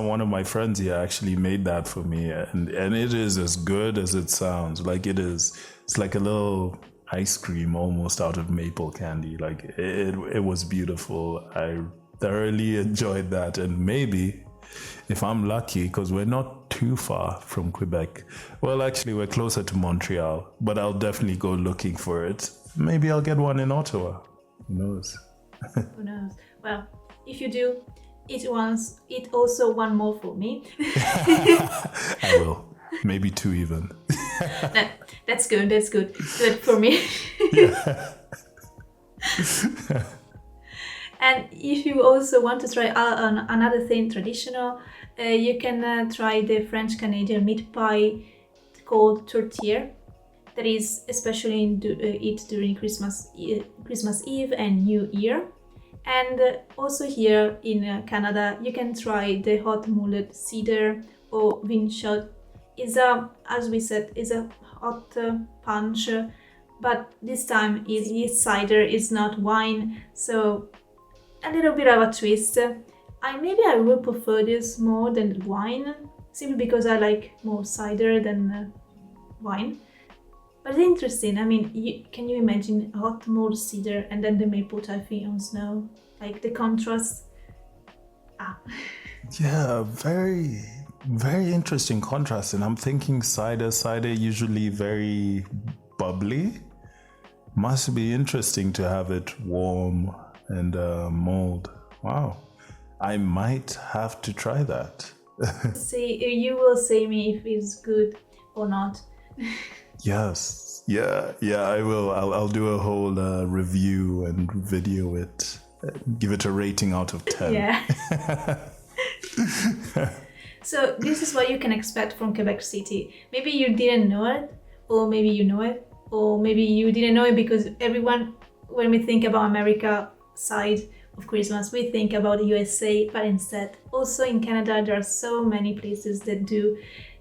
[SPEAKER 2] one of my friends here actually made that for me, and it is as good as it sounds. Like it is, it's like a little ice cream almost out of maple candy. Like it was beautiful. I thoroughly enjoyed that, and maybe if I'm lucky, because we're not too far from Quebec. Well, actually, we're closer to Montreal, but I'll definitely go looking for it. Maybe I'll get one in Ottawa. Who knows?
[SPEAKER 1] Who knows? Well, if you do, eat also one more for me.
[SPEAKER 2] I will. Maybe two even.
[SPEAKER 1] That's good. That's good. Good for me. And if you also want to try another thing traditional, you can try the French-Canadian meat pie called tourtière. That is especially eat during Christmas Eve and New Year. And also here in Canada, you can try the hot mulled cider or vin shot. As we said, is a hot punch, but this time is cider, is not wine, so a little bit of a twist. Maybe I will prefer this more than wine, simply because I like more cider than wine. But it's interesting. I mean, can you imagine hot mulled cider and then the maple toffee on snow? Like the contrast.
[SPEAKER 2] Yeah, very, very interesting contrast. And I'm thinking cider usually very bubbly. Must be interesting to have it warm and mulled. Wow, I might have to try that.
[SPEAKER 1] See, you will say me if it's good or not.
[SPEAKER 2] Yes, yeah, I will. I'll do a whole review and video it. Give it a rating out of 10.
[SPEAKER 1] Yeah. So this is what you can expect from Quebec City. Maybe you didn't know it, or maybe you know it, or maybe you didn't know it because everyone, when we think about America side of Christmas, we think about the USA, but instead, also in Canada, there are so many places that do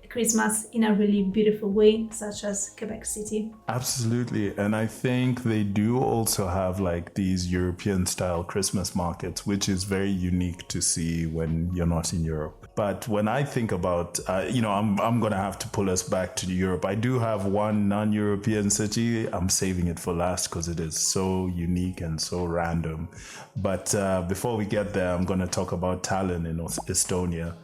[SPEAKER 1] Christmas in a really beautiful way, such as Quebec City.
[SPEAKER 2] Absolutely. And I think they do also have like these European style Christmas markets, which is very unique to see when you're not in Europe. But when I think about, I'm going to have to pull us back to Europe. I do have one non-European city. I'm saving it for last because it is so unique and so random. But before we get there, I'm going to talk about Tallinn in Estonia.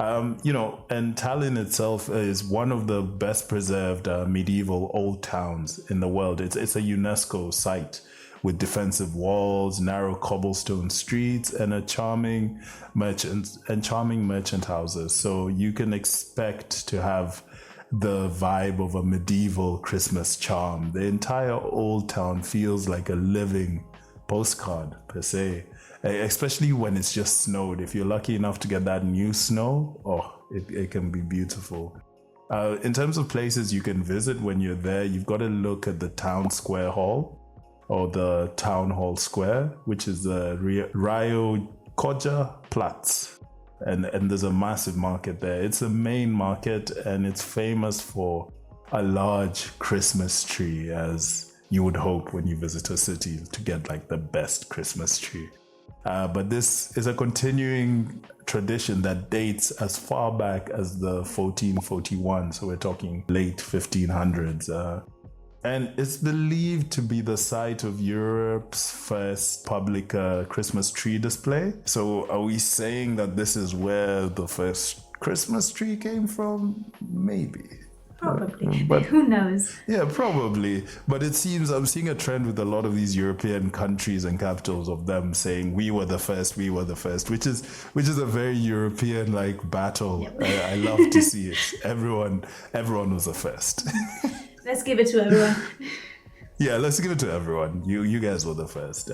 [SPEAKER 2] And Tallinn itself is one of the best preserved medieval old towns in the world. It's a UNESCO site with defensive walls, narrow cobblestone streets, and charming merchant houses. So you can expect to have the vibe of a medieval Christmas charm. The entire old town feels like a living postcard per se. Especially when it's just snowed. If you're lucky enough to get that new snow, it can be beautiful. In terms of places you can visit when you're there, you've got to look at the town square hall or the town hall square, which is the Rio Koja Platz. And there's a massive market there. It's a main market and it's famous for a large Christmas tree, as you would hope when you visit a city to get like the best Christmas tree. But this is a continuing tradition that dates as far back as the 1441. So we're talking late 1500s. And it's believed to be the site of Europe's first public Christmas tree display. So are we saying that this is where the first Christmas tree came from? Maybe.
[SPEAKER 1] Probably.
[SPEAKER 2] But
[SPEAKER 1] who knows?
[SPEAKER 2] Yeah, probably. But it seems I'm seeing a trend with a lot of these European countries and capitals of them saying we were the first, which is a very European like battle.
[SPEAKER 1] Yep.
[SPEAKER 2] I love to see it. Everyone was the first.
[SPEAKER 1] Let's give it to everyone.
[SPEAKER 2] Yeah, let's give it to everyone. You guys were the first.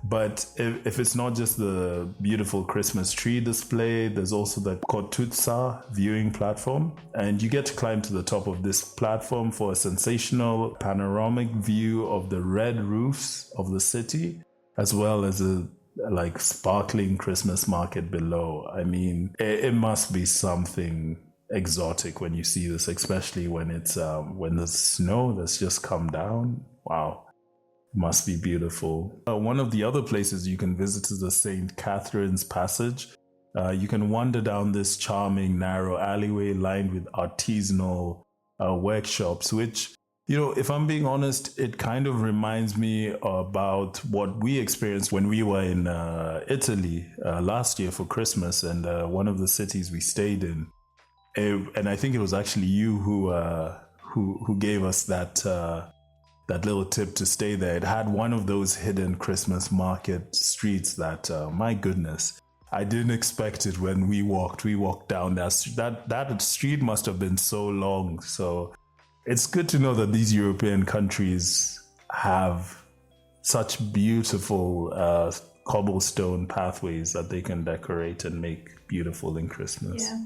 [SPEAKER 2] But if it's not just the beautiful Christmas tree display, there's also the Kotutsa viewing platform. And you get to climb to the top of this platform for a sensational panoramic view of the red roofs of the city, as well as a like sparkling Christmas market below. I mean, it must be something exotic when you see this, especially when it's when the snow that's just come down. Wow, must be beautiful. One of the other places you can visit is the St. Catherine's Passage. You can wander down this charming narrow alleyway lined with artisanal workshops, which, you know, if I'm being honest, it kind of reminds me about what we experienced when we were in Italy last year for Christmas, and one of the cities we stayed in. And I think it was actually you who gave us that little tip to stay there. It had one of those hidden Christmas market streets that, my goodness, I didn't expect it when we walked down that street must have been so long. So it's good to know that these European countries have such beautiful cobblestone pathways that they can decorate and make beautiful in Christmas.
[SPEAKER 1] Yeah.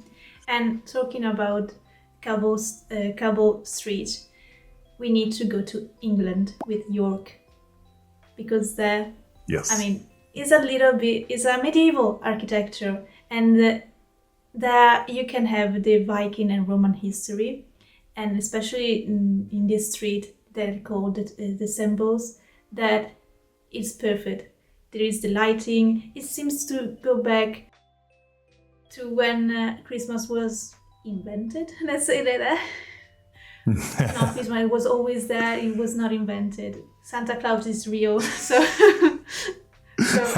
[SPEAKER 1] And talking about Cobble Street, we need to go to England with York, because there,
[SPEAKER 2] yes,
[SPEAKER 1] I mean, it's a medieval architecture, and there you can have the Viking and Roman history, and especially in this street they're called the symbols, that is perfect. There is the lighting. It seems to go back to when Christmas was invented. Let's say that. No, Christmas was always there. It was not invented. Santa Claus is real. So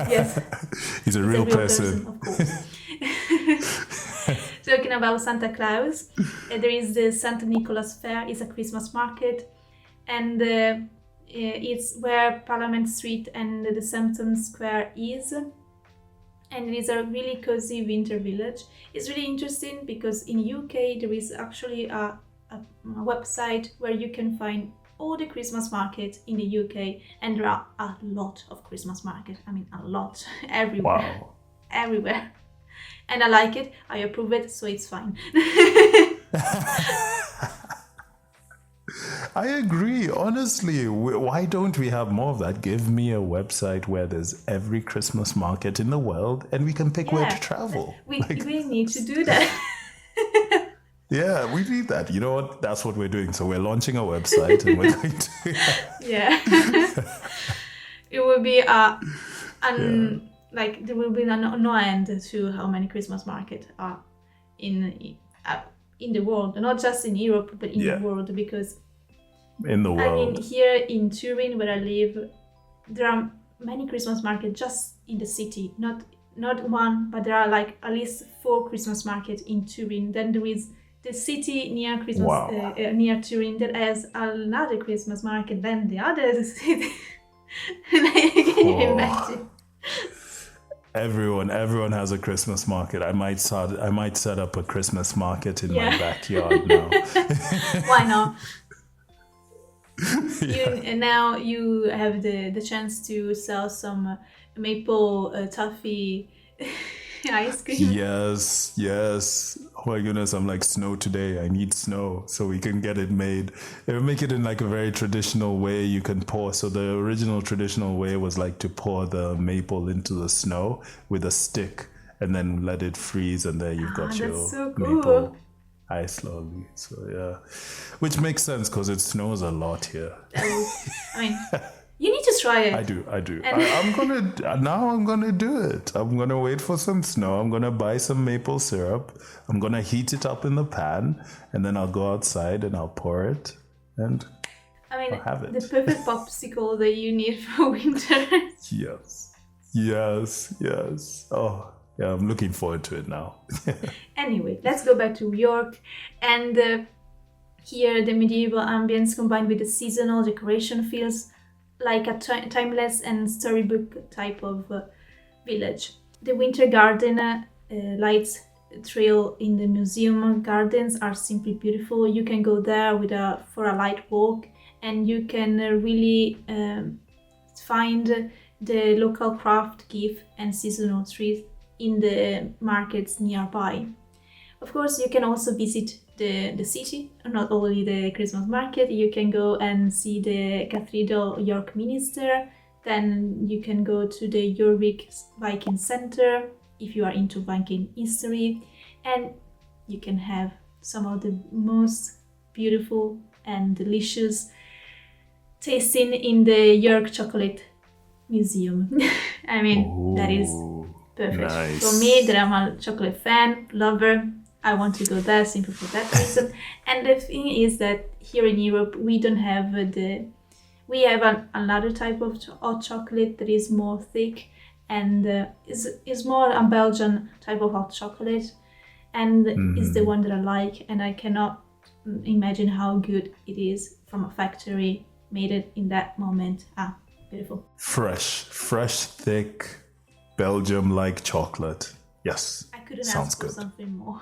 [SPEAKER 1] yes,
[SPEAKER 2] he's a real person.
[SPEAKER 1] Of course. Talking about Santa Claus, there is the Santa Nicholas Fair. It's a Christmas market, and it's where Parliament Street and the Sempton Square is. And it is a really cozy winter village. It's really interesting because in UK there is actually a website where you can find all the Christmas markets in the UK, and there are a lot of Christmas markets. I mean, a lot everywhere.
[SPEAKER 2] Wow.
[SPEAKER 1] Everywhere. And I like it. I approve it, so it's fine.
[SPEAKER 2] I agree. Honestly, why don't we have more of that? Give me a website where there's every Christmas market in the world and we can pick where to travel.
[SPEAKER 1] We need to do that.
[SPEAKER 2] Yeah, we need that. You know what? That's what we're doing. So we're launching a website and we're going to...
[SPEAKER 1] Yeah. It will be like there will be no end to how many Christmas markets are in the world, not just in Europe, but in the world, because
[SPEAKER 2] in the world.
[SPEAKER 1] I mean, here in Turin, where I live, there are many Christmas markets just in the city. Not one, but there are like at least 4 Christmas markets in Turin. Then there is the city near near Turin that has another Christmas market. Then the other city. Can you imagine?
[SPEAKER 2] Everyone has a Christmas market. I might set up a Christmas market in my backyard now.
[SPEAKER 1] Why not? Now you have the chance to sell some maple toffee ice cream.
[SPEAKER 2] Yes. Oh my goodness, I'm like, snow today. I need snow so we can get it made. They will make it in like a very traditional way. You can pour. So the original traditional way was like to pour the maple into the snow with a stick and then let it freeze, and there you've got your
[SPEAKER 1] that's so cool.
[SPEAKER 2] maple. ice slowly. So yeah, which makes sense because it snows a lot here.
[SPEAKER 1] I mean, you need to try it.
[SPEAKER 2] I do.
[SPEAKER 1] And
[SPEAKER 2] I'm gonna do it. I'm gonna wait for some snow. I'm gonna buy some maple syrup. I'm gonna heat it up in the pan, and then I'll go outside and I'll pour it, and
[SPEAKER 1] I mean,
[SPEAKER 2] I'll have it.
[SPEAKER 1] the perfect popsicle that you need for winter.
[SPEAKER 2] Yes. Oh, yeah, I'm looking forward to it now.
[SPEAKER 1] Anyway, let's go back to York. And here, the medieval ambience combined with the seasonal decoration feels like a timeless and storybook type of village. The winter garden lights trail in the museum gardens are simply beautiful. You can go there for a light walk, and you can really find the local craft gift and seasonal trees in the markets nearby. Of course, you can also visit the city, not only the Christmas market. You can go and see the Cathedral York Minster. Then you can go to the Jorvik Viking Center if you are into Viking history. And you can have some of the most beautiful and delicious tasting in the York Chocolate Museum. I mean, that is perfect.
[SPEAKER 2] Nice.
[SPEAKER 1] For me, that I'm a chocolate fan, lover, I want to go there simply for that reason. And the thing is that here in Europe, we don't have we have another type of hot chocolate that is more thick and is more a Belgian type of hot chocolate, and is the one that I like, and I cannot imagine how good it is from a factory made it in that moment. Beautiful.
[SPEAKER 2] Fresh, thick, Belgium-like chocolate. Yes.
[SPEAKER 1] I couldn't
[SPEAKER 2] Sounds
[SPEAKER 1] ask for
[SPEAKER 2] good.
[SPEAKER 1] something more.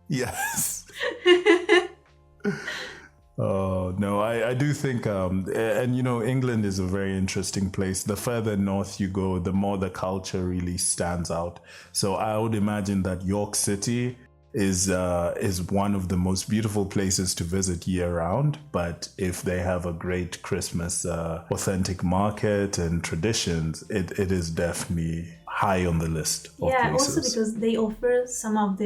[SPEAKER 2] Yes. Oh, no, I do think, and you know, England is a very interesting place. The further north you go, the more the culture really stands out. So I would imagine that York City is one of the most beautiful places to visit year round. But if they have a great Christmas authentic market and traditions, it is definitely high on the list of places.
[SPEAKER 1] Also because they offer some of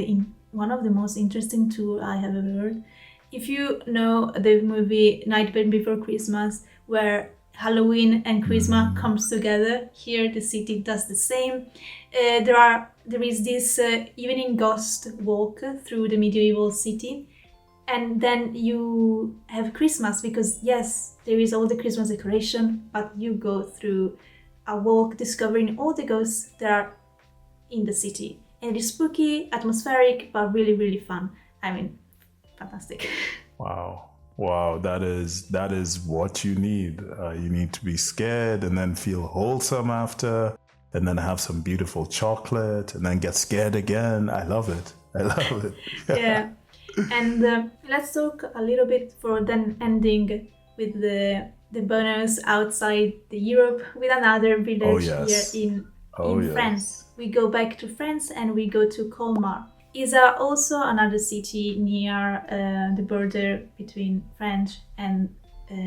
[SPEAKER 1] one of the most interesting tour I have ever heard. If you know the movie Nightmare Before Christmas, where Halloween and Christmas comes together, here the city does the same. There is this evening ghost walk through the medieval city, and then you have Christmas because yes, there is all the Christmas decoration, but you go through a walk discovering all the ghosts that are in the city. And it is spooky, atmospheric, but really, really fun. I mean, fantastic.
[SPEAKER 2] Wow, that is what you need. You need to be scared and then feel wholesome after, and then have some beautiful chocolate and then get scared again. I love it.
[SPEAKER 1] Yeah. And let's talk a little bit for then ending with the bonus outside the Europe with another village here in France. We go back to France and we go to Colmar. Is also another city near the border between France and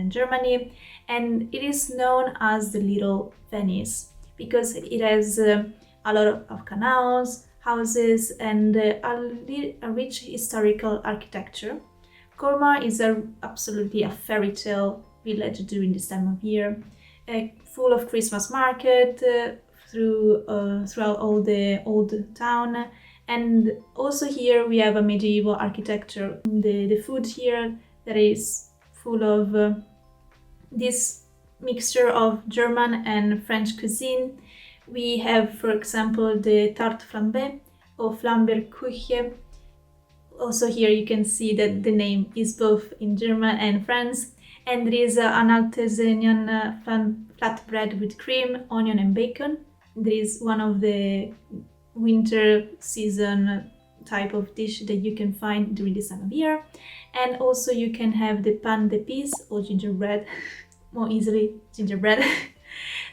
[SPEAKER 1] Germany, and it is known as the Little Venice because it has a lot of canals, houses, and a rich historical architecture. Colmar is absolutely a fairy tale village during this time of year, full of Christmas market throughout all the old town. And also here we have a medieval architecture. The food here that is full of this mixture of German and French cuisine. We have, for example, the tarte flambée or Flamberkuche. Also here you can see that the name is both in German and French. And there is an artisan flatbread with cream, onion and bacon. There is one of the winter season type of dish that you can find during this time of year. And also you can have the pain d'épices or gingerbread, more easily gingerbread,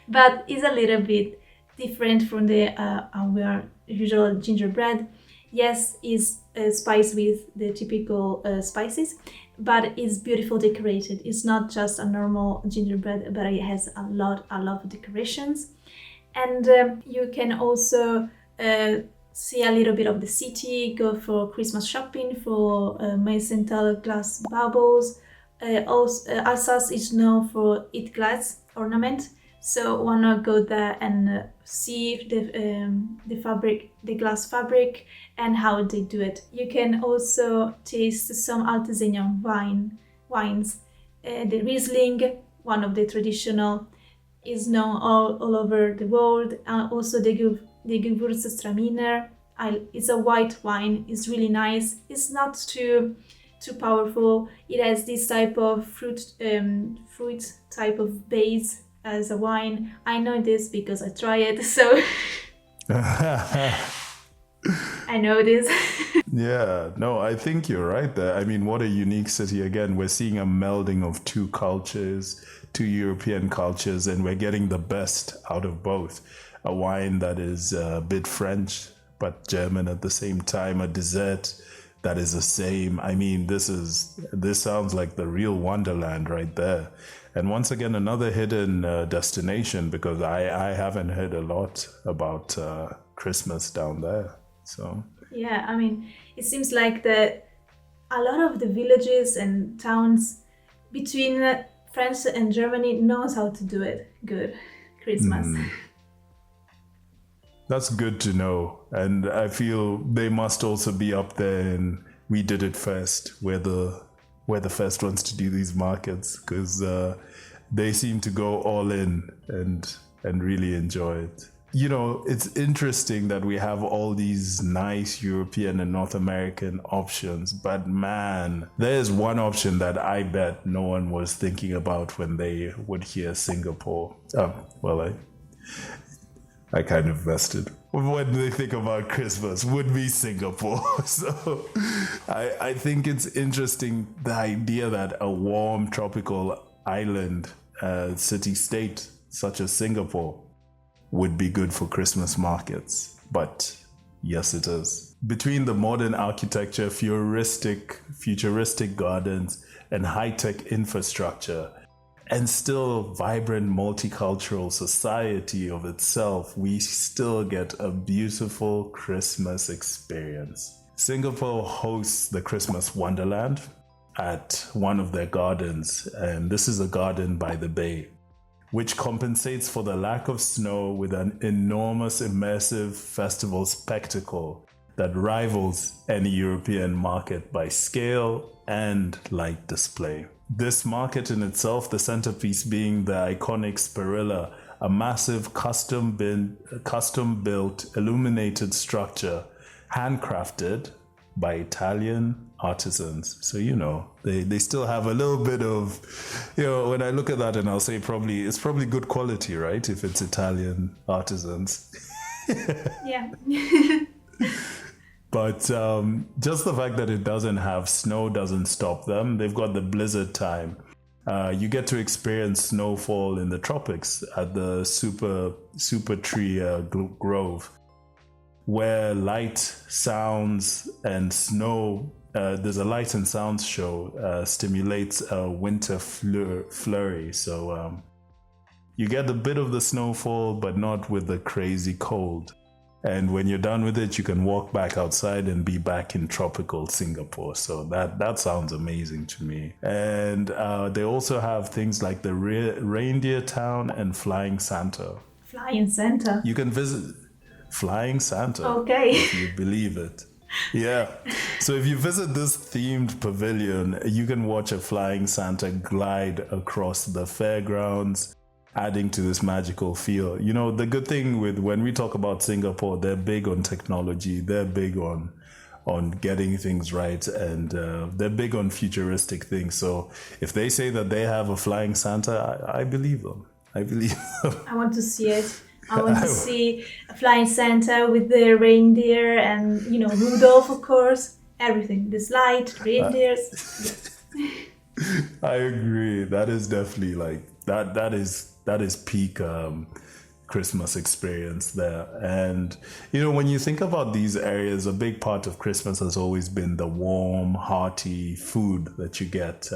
[SPEAKER 1] but it's a little bit different from our usual gingerbread. Yes, it's spiced with the typical spices, but it's beautiful decorated. It's not just a normal gingerbread, but it has a lot of decorations. And you can also see a little bit of the city, go for Christmas shopping for Maysental glass baubles. Also, Alsace is known for its glass ornament, so wanna go there and see the fabric, the glass fabric, and how they do it. You can also taste some artisanal wines. The Riesling, one of the traditional, is known all over the world. Also the Gewürztraminer. It's a white wine. It's really nice. It's not too powerful. It has this type of fruit type of base as a wine. I know this because I try it, so I know this.
[SPEAKER 2] Yeah, no, I think you're right there. I mean, what a unique city. Again, we're seeing a melding of two cultures, two European cultures, and we're getting the best out of both. A wine that is a bit French, but German at the same time, a dessert that is the same. I mean, this sounds like the real wonderland right there. And once again, another hidden destination, because I haven't heard a lot about Christmas down there. So
[SPEAKER 1] yeah, I mean, it seems like a lot of the villages and towns between France and Germany knows how to do it good, Christmas.
[SPEAKER 2] That's good to know. And I feel they must also be up there and we did it first. We're the first ones to do these markets, because they seem to go all in and really enjoy it. You know, it's interesting that we have all these nice European and North American options, but man, there's one option that I bet no one was thinking about when they would hear Singapore. I kind of vested. When they think about Christmas, would be Singapore. So I think it's interesting, the idea that a warm tropical island city-state such as Singapore would be good for Christmas markets. But yes, it is. Between the modern architecture, futuristic gardens, and high-tech infrastructure, and still vibrant multicultural society of itself, we still get a beautiful Christmas experience. Singapore hosts the Christmas Wonderland at one of their gardens, and this is a garden by the bay, which compensates for the lack of snow with an enormous immersive festival spectacle that rivals any European market by scale and light display. This market in itself, the centerpiece being the iconic Spirilla, a massive custom-built illuminated structure handcrafted by Italian artisans. So, you know, they still have a little bit of, you know, when I look at that and I'll say it's probably good quality, right? If it's Italian artisans.
[SPEAKER 1] Yeah.
[SPEAKER 2] But just the fact that it doesn't have snow doesn't stop them. They've got the blizzard time. You get to experience snowfall in the tropics at the super tree grove, where light, sounds, and snow, there's a light and sounds show, stimulates a winter flurry. So you get a bit of the snowfall, but not with the crazy cold. And when you're done with it, you can walk back outside and be back in tropical Singapore. So that sounds amazing to me. And they also have things like the Reindeer Town and Flying Santa.
[SPEAKER 1] Flying Santa?
[SPEAKER 2] You can visit Flying Santa.
[SPEAKER 1] Okay.
[SPEAKER 2] If you believe it. Yeah. So if you visit this themed pavilion, you can watch a Flying Santa glide across the fairgrounds, adding to this magical feel. You know, the good thing with when we talk about Singapore, they're big on technology, they're big on getting things right, and they're big on futuristic things. So if they say that they have a Flying Santa, I believe them. I
[SPEAKER 1] want to see it. I want to see a Flying Santa with the reindeer and, you know, Rudolph, of course, everything. The slide, reindeers.
[SPEAKER 2] I agree. That is definitely like, that is peak Christmas experience there. And, you know, when you think about these areas, a big part of Christmas has always been the warm, hearty food that you get.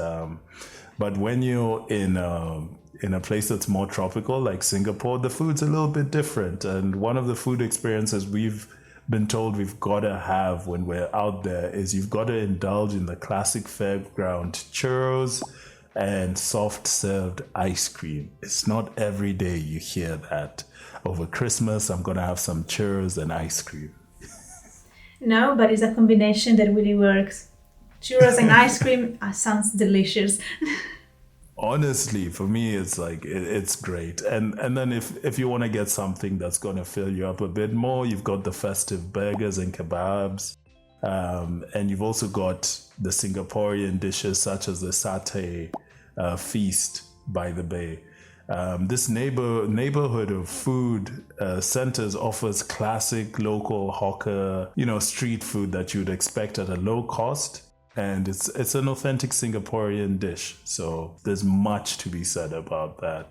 [SPEAKER 2] But when you're in a place that's more tropical, like Singapore, the food's a little bit different. And one of the food experiences we've been told we've got to have when we're out there is you've got to indulge in the classic fairground churros and soft served ice cream. It's not every day you hear that. Over Christmas, I'm going to have some churros and ice cream.
[SPEAKER 1] No, but it's a combination that really works. Churros and ice cream sounds delicious.
[SPEAKER 2] Honestly, for me, it's like it's great. And then if you want to get something that's going to fill you up a bit more, you've got the festive burgers and kebabs. And you've also got the Singaporean dishes such as the satay feast by the bay. This neighborhood of food centers offers classic local hawker, street food that you'd expect at a low cost. And it's an authentic Singaporean dish. So there's much to be said about that.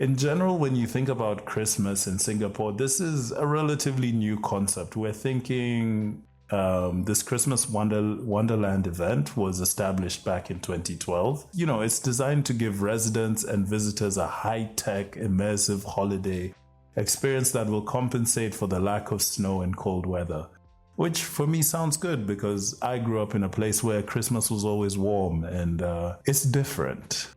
[SPEAKER 2] In general, when you think about Christmas in Singapore, this is a relatively new concept. We're thinking this Christmas Wonderland event was established back in 2012. It's designed to give residents and visitors a high-tech, immersive holiday experience that will compensate for the lack of snow and cold weather. Which for me sounds good because I grew up in a place where Christmas was always warm and it's different,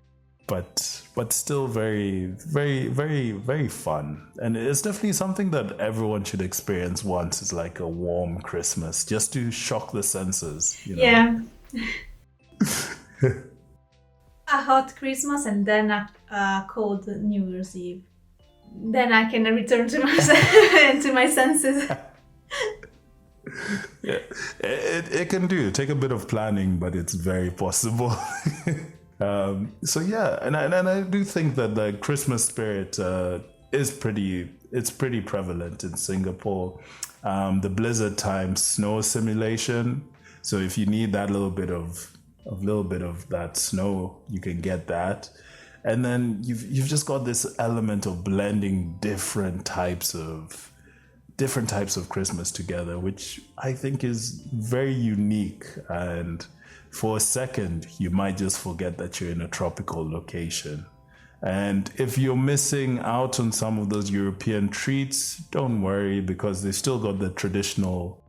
[SPEAKER 2] but still very, very, very, very fun. And it's definitely something that everyone should experience once. It's like a warm Christmas just to shock the senses.
[SPEAKER 1] Yeah. A hot Christmas and then a cold New Year's Eve. Then I can return to my senses.
[SPEAKER 2] Yeah, it can do. Take a bit of planning, but it's very possible. So yeah, and I do think that the Christmas spirit is pretty prevalent in Singapore. The blizzard time snow simulation. So if you need that little bit of that snow, you can get that. And then you've just got this element of blending different types of Christmas together, which I think is very unique. And for a second, you might just forget that you're in a tropical location. And if you're missing out on some of those European treats, don't worry, because they've still got the traditional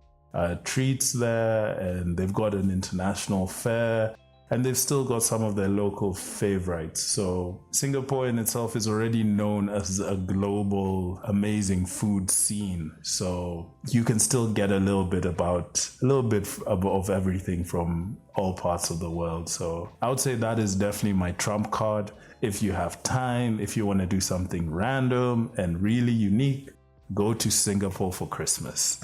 [SPEAKER 2] treats there, and they've got an international fair, and they've still got some of their local favorites. So Singapore in itself is already known as a global, amazing food scene. So you can still get a little bit of everything from all parts of the world. So I would say that is definitely my trump card. If you have time, if you want to do something random and really unique, go to Singapore for Christmas.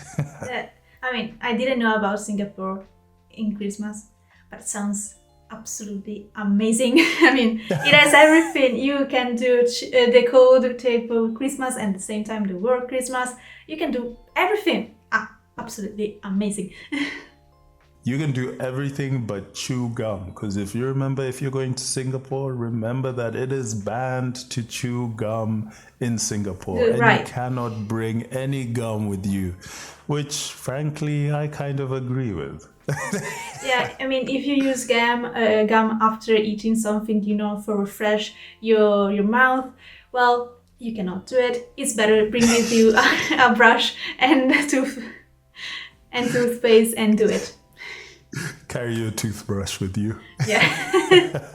[SPEAKER 1] I didn't know about Singapore in Christmas, but it sounds absolutely amazing. It has everything. You can do the cold type of Christmas and at the same time the work Christmas. You can do everything. Absolutely amazing.
[SPEAKER 2] You can do everything but chew gum, because if you're going to Singapore, remember that it is banned to chew gum in Singapore. And
[SPEAKER 1] right.
[SPEAKER 2] You cannot bring any gum with you, which frankly I kind of agree with.
[SPEAKER 1] Yeah, if you use gum after eating something, for refresh your mouth, well, you cannot do it. It's better bring with you a brush and toothpaste and do it.
[SPEAKER 2] Carry your toothbrush with you.
[SPEAKER 1] Yeah.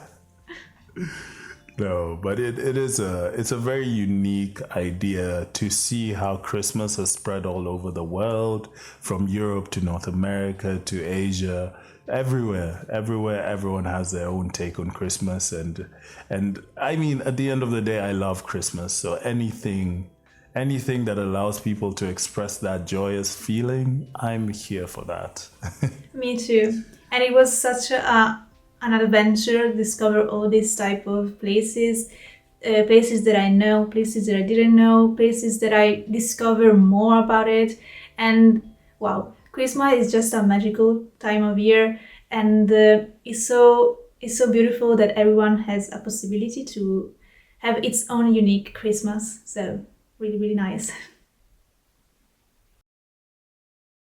[SPEAKER 2] No, but it's a very unique idea to see how Christmas has spread all over the world, from Europe to North America to Asia, everywhere everyone has their own take on Christmas. And at the end of the day, I love Christmas. So anything that allows people to express that joyous feeling, I'm here for that.
[SPEAKER 1] Me too. And it was such an adventure, discover all these type of places that I know, places that I didn't know, places that I discover more about it. And wow, Christmas is just a magical time of year, and it's so beautiful that everyone has a possibility to have its own unique Christmas. So really, really nice.